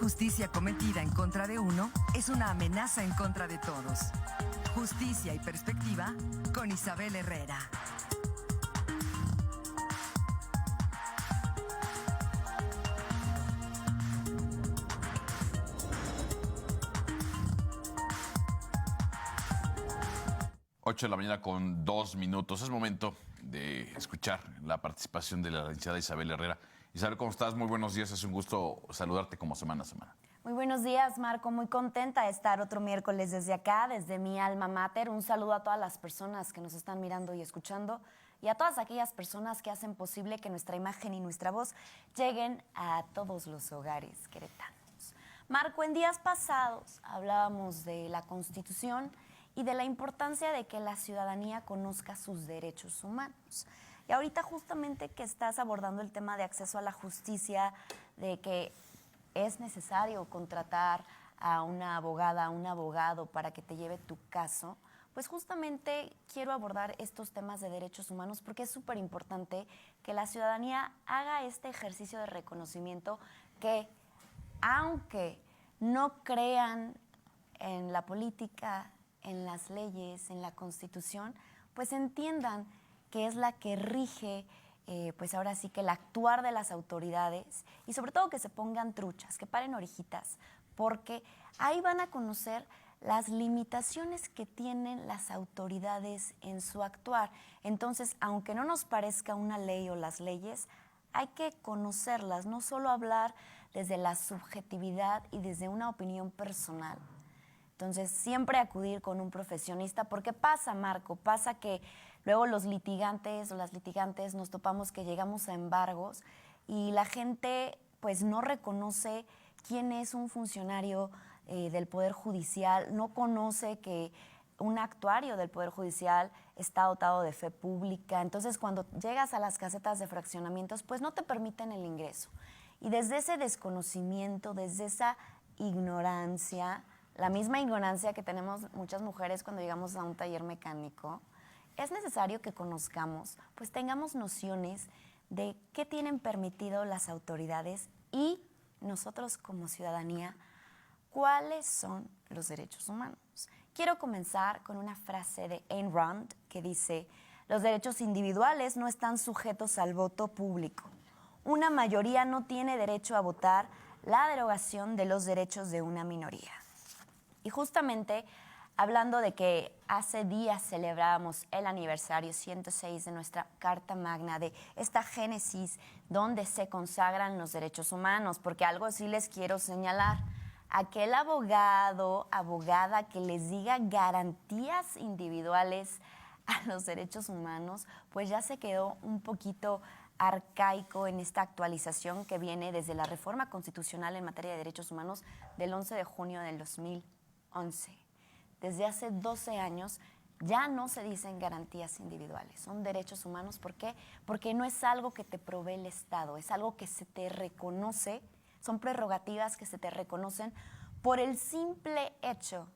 injusticia cometida en contra de uno es una amenaza en contra de todos. Justicia y perspectiva con Isabel Herrera. Ocho de la mañana con 2 minutos. Es momento de escuchar la participación de la licenciada Isabel Herrera. Isabel, ¿cómo estás? Muy buenos días. Es un gusto saludarte como semana a semana. Muy buenos días, Marco. Muy contenta de estar otro miércoles desde acá, desde mi alma mater. Un saludo a todas las personas que nos están mirando y escuchando y a todas aquellas personas que hacen posible que nuestra imagen y nuestra voz lleguen a todos los hogares queretanos. Marco, en días pasados hablábamos de la Constitución y de la importancia de que la ciudadanía conozca sus derechos humanos. Y ahorita justamente que estás abordando el tema de acceso a la justicia, de que es necesario contratar a una abogada, a un abogado para que te lleve tu caso, pues justamente quiero abordar estos temas de derechos humanos porque es súper importante que la ciudadanía haga este ejercicio de reconocimiento que, aunque no crean en la política, en las leyes, en la Constitución, pues entiendan que es la que rige, pues ahora sí que el actuar de las autoridades y sobre todo que se pongan truchas, que paren orejitas, porque ahí van a conocer las limitaciones que tienen las autoridades en su actuar. Entonces, aunque no nos parezca una ley o las leyes, hay que conocerlas, no solo hablar desde la subjetividad y desde una opinión personal. Entonces, siempre acudir con un profesionista, porque pasa, Marco, pasa que luego los litigantes o las litigantes nos topamos que llegamos a embargos y la gente pues no reconoce quién es un funcionario del Poder Judicial, no conoce que un actuario del Poder Judicial está dotado de fe pública. Entonces, cuando llegas a las casetas de fraccionamientos, pues no te permiten el ingreso. Y desde ese desconocimiento, desde esa ignorancia, la misma ignorancia que tenemos muchas mujeres cuando llegamos a un taller mecánico, es necesario que conozcamos, pues tengamos nociones de qué tienen permitido las autoridades y nosotros como ciudadanía, cuáles son los derechos humanos. Quiero comenzar con una frase de Ayn Rand que dice: los derechos individuales no están sujetos al voto público. Una mayoría no tiene derecho a votar la derogación de los derechos de una minoría. Y justamente hablando de que hace días celebrábamos el aniversario 106 de nuestra Carta Magna, de esta génesis donde se consagran los derechos humanos, porque algo sí les quiero señalar. Aquel abogado, abogada que les diga garantías individuales a los derechos humanos, pues ya se quedó un poquito arcaico en esta actualización que viene desde la reforma constitucional en materia de derechos humanos del 11 de junio del 2011. Desde hace 12 años ya no se dicen garantías individuales, son derechos humanos. ¿Por qué? Porque no es algo que te provee el Estado, es algo que se te reconoce, son prerrogativas que se te reconocen por el simple hecho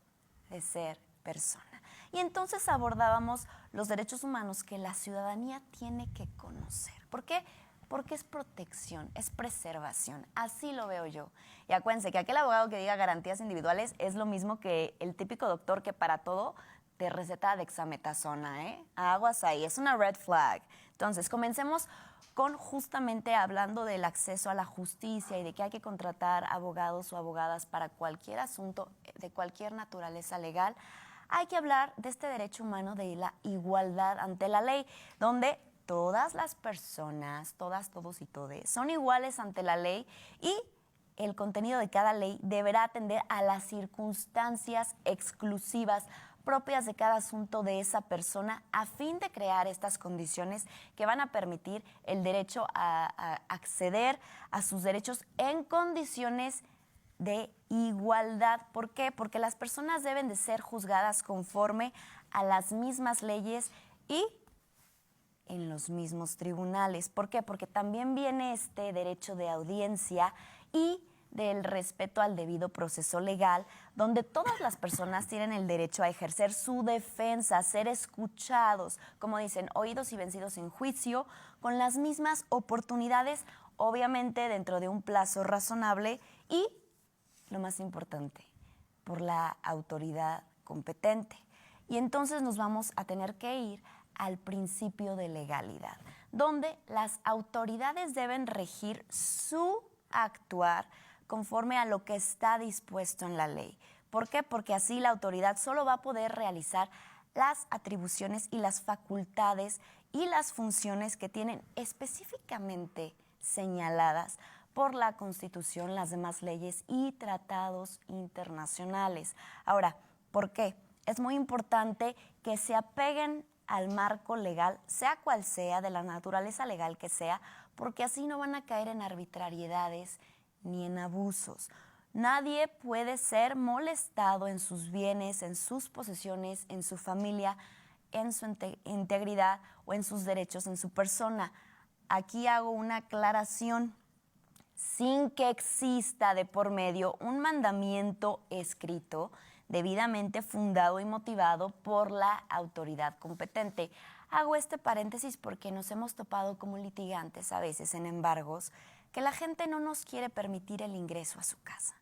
de ser persona. Y entonces abordábamos los derechos humanos que la ciudadanía tiene que conocer. ¿Por qué? Porque es protección, es preservación. Así lo veo yo. Y acuérdense que aquel abogado que diga garantías individuales es lo mismo que el típico doctor que para todo te receta dexametasona, ¿eh? Aguas ahí, es una red flag. Entonces, comencemos con justamente hablando del acceso a la justicia y de que hay que contratar abogados o abogadas para cualquier asunto de cualquier naturaleza legal. Hay que hablar de este derecho humano de la igualdad ante la ley, donde todas las personas, todas, todos y todes, son iguales ante la ley y el contenido de cada ley deberá atender a las circunstancias exclusivas propias de cada asunto de esa persona a fin de crear estas condiciones que van a permitir el derecho a acceder a sus derechos en condiciones de igualdad. ¿Por qué? Porque las personas deben de ser juzgadas conforme a las mismas leyes y en los mismos tribunales. ¿Por qué? Porque también viene este derecho de audiencia y del respeto al debido proceso legal, donde todas las personas tienen el derecho a ejercer su defensa, a ser escuchados, como dicen, oídos y vencidos en juicio, con las mismas oportunidades, obviamente dentro de un plazo razonable y lo más importante, por la autoridad competente. Y entonces nos vamos a tener que ir al principio de legalidad, donde las autoridades deben regir su actuar conforme a lo que está dispuesto en la ley. ¿Por qué? Porque así la autoridad solo va a poder realizar las atribuciones y las facultades y las funciones que tienen específicamente señaladas por la Constitución, las demás leyes y tratados internacionales. Ahora, ¿por qué? Es muy importante que se apeguen al marco legal, sea cual sea, de la naturaleza legal que sea, porque así no van a caer en arbitrariedades ni en abusos. Nadie puede ser molestado en sus bienes, en sus posesiones, en su familia, en su integridad o en sus derechos, en su persona. Aquí hago una aclaración. Sin que exista de por medio un mandamiento escrito, debidamente fundado y motivado por la autoridad competente. Hago este paréntesis porque nos hemos topado como litigantes a veces en embargos que la gente no nos quiere permitir el ingreso a su casa.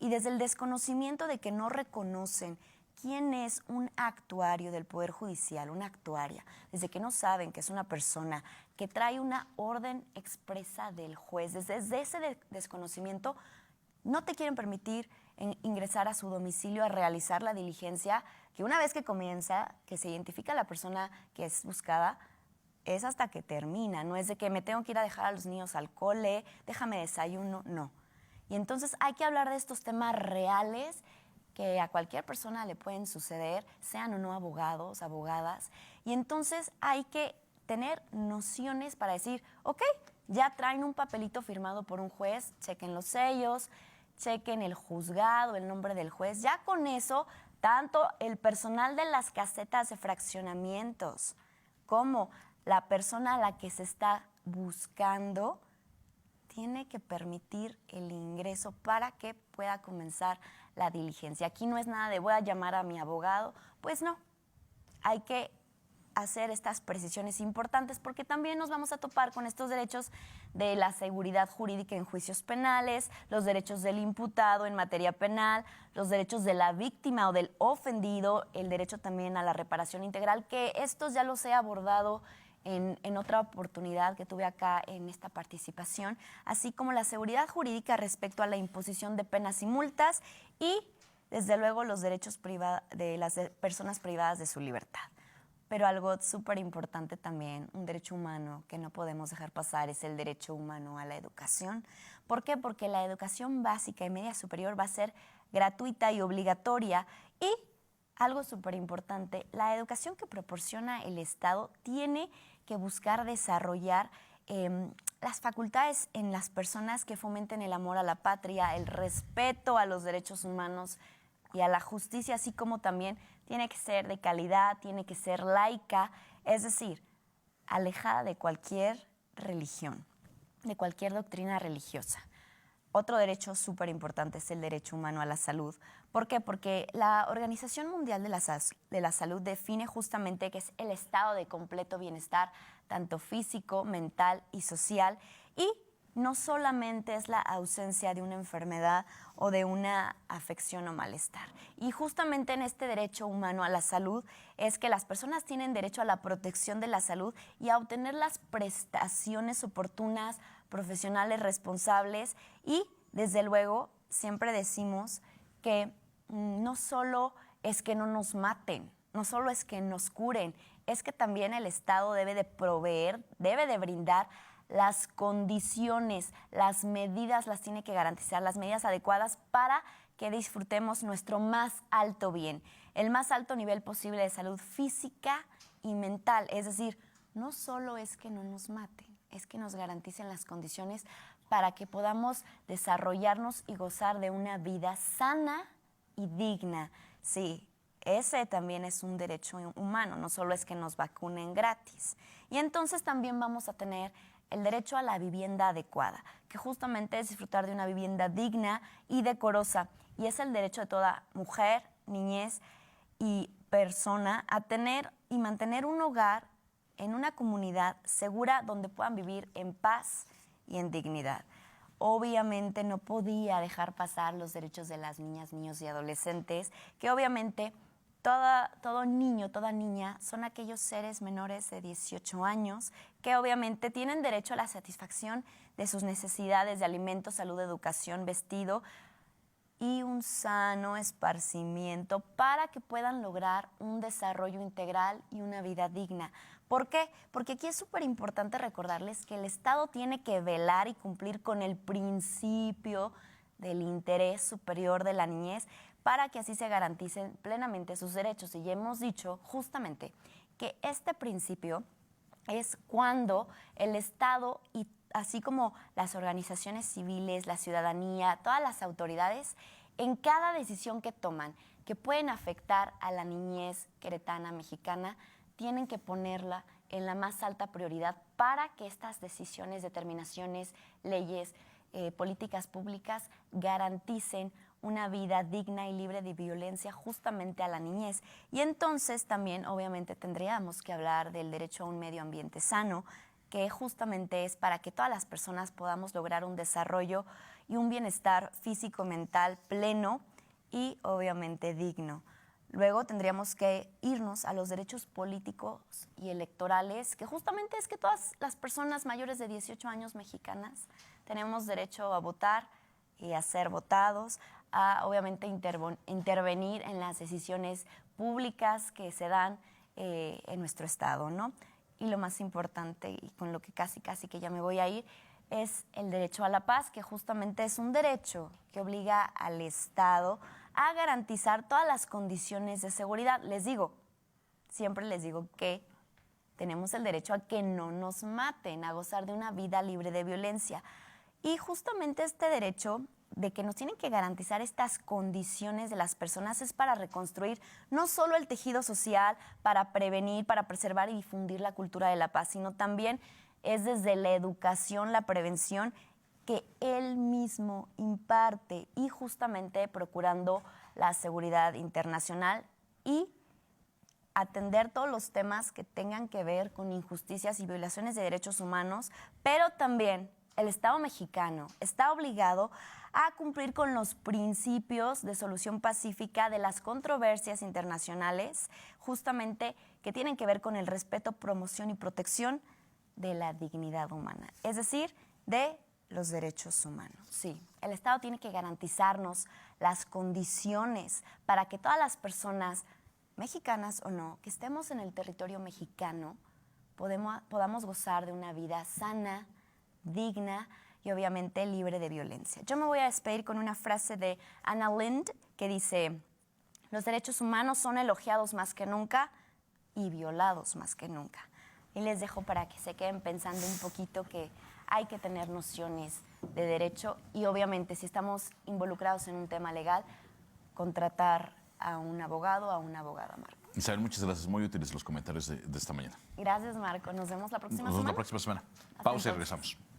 Y desde el desconocimiento de que no reconocen quién es un actuario del Poder Judicial, una actuaria, desde que no saben que es una persona que trae una orden expresa del juez, desde ese desconocimiento no te quieren permitir ingresar a su domicilio a realizar la diligencia, que una vez que comienza, que se identifica la persona que es buscada, es hasta que termina, no es de que me tengo que ir a dejar a los niños al cole, déjame desayuno, no. Y entonces hay que hablar de estos temas reales que a cualquier persona le pueden suceder, sean o no abogados, abogadas, y entonces hay que tener nociones para decir, ok, ya traen un papelito firmado por un juez, chequen los sellos, chequen el juzgado, el nombre del juez, ya con eso, tanto el personal de las casetas de fraccionamientos como la persona a la que se está buscando tiene que permitir el ingreso para que pueda comenzar la diligencia. Aquí no es nada de voy a llamar a mi abogado, pues no. Hay que hacer estas precisiones importantes porque también nos vamos a topar con estos derechos de la seguridad jurídica en juicios penales, los derechos del imputado en materia penal, los derechos de la víctima o del ofendido, el derecho también a la reparación integral, que estos ya los he abordado en otra oportunidad que tuve acá en esta participación, así como la seguridad jurídica respecto a la imposición de penas y multas y, desde luego, los derechos de las personas privadas de su libertad. Pero algo súper importante también, un derecho humano que no podemos dejar pasar, es el derecho humano a la educación. ¿Por qué? Porque la educación básica y media superior va a ser gratuita y obligatoria y, algo súper importante, la educación que proporciona el Estado tiene que buscar desarrollar las facultades en las personas que fomenten el amor a la patria, el respeto a los derechos humanos y a la justicia, así como también tiene que ser de calidad, tiene que ser laica, es decir, alejada de cualquier religión, de cualquier doctrina religiosa. Otro derecho súper importante es el derecho humano a la salud. ¿Por qué? Porque la Organización Mundial de la Salud define justamente que es el estado de completo bienestar, tanto físico, mental y social, y no solamente es la ausencia de una enfermedad o de una afección o malestar. Y justamente en este derecho humano a la salud es que las personas tienen derecho a la protección de la salud y a obtener las prestaciones oportunas, profesionales responsables y, desde luego, siempre decimos que no solo es que no nos maten, no solo es que nos curen, es que también el Estado debe de proveer, debe de brindar las condiciones, las medidas las tiene que garantizar, las medidas adecuadas para que disfrutemos nuestro más alto bien, el más alto nivel posible de salud física y mental. Es decir, no solo es que no nos maten, es que nos garanticen las condiciones para que podamos desarrollarnos y gozar de una vida sana y digna. Sí, ese también es un derecho humano, no solo es que nos vacunen gratis. Y entonces también vamos a tener el derecho a la vivienda adecuada, que justamente es disfrutar de una vivienda digna y decorosa. Y es el derecho de toda mujer, niñez y persona a tener y mantener un hogar en una comunidad segura donde puedan vivir en paz y en dignidad. obviamente no podía dejar pasar los derechos de las niñas, niños y adolescentes, que obviamente todo niño, toda niña son aquellos seres menores de 18 años que obviamente tienen derecho a la satisfacción de sus necesidades de alimento, salud, educación, vestido y un sano esparcimiento para que puedan lograr un desarrollo integral y una vida digna. ¿Por qué? Porque aquí es súper importante recordarles que el Estado tiene que velar y cumplir con el principio del interés superior de la niñez para que así se garanticen plenamente sus derechos. Y ya hemos dicho justamente que este principio es cuando el Estado y así como las organizaciones civiles, la ciudadanía, todas las autoridades, en cada decisión que toman que pueden afectar a la niñez queretana, mexicana, tienen que ponerla en la más alta prioridad para que estas decisiones, determinaciones, leyes, políticas públicas garanticen una vida digna y libre de violencia justamente a la niñez. Y entonces también obviamente tendríamos que hablar del derecho a un medio ambiente sano, que justamente es para que todas las personas podamos lograr un desarrollo y un bienestar físico-mental pleno y obviamente digno. Luego tendríamos que irnos a los derechos políticos y electorales, que justamente es que todas las personas mayores de 18 años mexicanas tenemos derecho a votar y a ser votados, a obviamente intervenir en las decisiones públicas que se dan en nuestro estado, ¿no? Y lo más importante, y con lo que casi que ya me voy a ir, es el derecho a la paz, que justamente es un derecho que obliga al Estado a garantizar todas las condiciones de seguridad. Siempre les digo que tenemos el derecho a que no nos maten, a gozar de una vida libre de violencia. Y justamente este derecho de que nos tienen que garantizar estas condiciones de las personas es para reconstruir no solo el tejido social, para prevenir, para preservar y difundir la cultura de la paz, sino también es desde la educación, la prevención que él mismo imparte y justamente procurando la seguridad internacional y atender todos los temas que tengan que ver con injusticias y violaciones de derechos humanos, pero también el Estado mexicano está obligado a cumplir con los principios de solución pacífica de las controversias internacionales, justamente que tienen que ver con el respeto, promoción y protección de la dignidad humana, es decir, de los derechos humanos. Sí, el Estado tiene que garantizarnos las condiciones para que todas las personas, mexicanas o no, que estemos en el territorio mexicano, podamos gozar de una vida sana, digna y obviamente libre de violencia. Yo me voy a despedir con una frase de Anna Lindh que dice: los derechos humanos son elogiados más que nunca y violados más que nunca. Y les dejo para que se queden pensando un poquito que hay que tener nociones de derecho y obviamente si estamos involucrados en un tema legal, contratar a un abogado o a una abogada, Marco. Isabel, muchas gracias. Muy útiles los comentarios de esta mañana. Gracias, Marco. Nos vemos la próxima Nos vemos semana. la próxima semana. Hasta Pausa y entonces. regresamos.